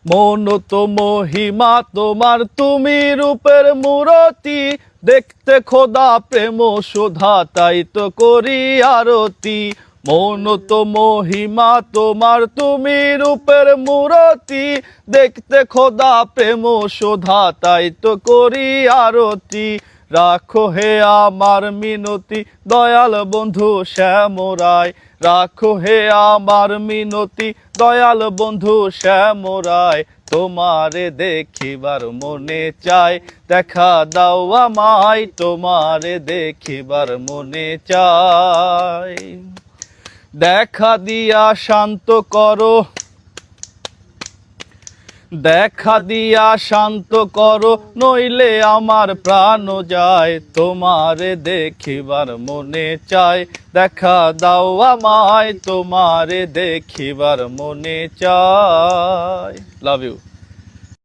মন তো মহিমা তোমার, তুমি রূপের মূরতি, দেখতে খোদা প্রেম সুধা, তাই তো করি আরতি। মন তো মহিমা তোমার, তুমি রূপের মূরতি, দেখতে খোদা প্রেম সুধা, তাই তো করি আরতি। রাখো হে আমার মিনতি দয়াল বন্ধু শ্যামরায়, রাখো হে আমার মিনতি দয়াল বন্ধু শ্যামরায়। তোমারে দেখিবার মনে চায়, দেখা দাও আমায়, তোমারে দেখিবার মনে চায়। দেখা দিয়া শান্ত করো, দেখা দিয়া শান্ত করো, নইলে আমার প্রাণ যায়। তোমারে দেখিবার মনে চায়, দেখা দাও আমায়, তোমারে দেখিবার মনে চায়। Love you.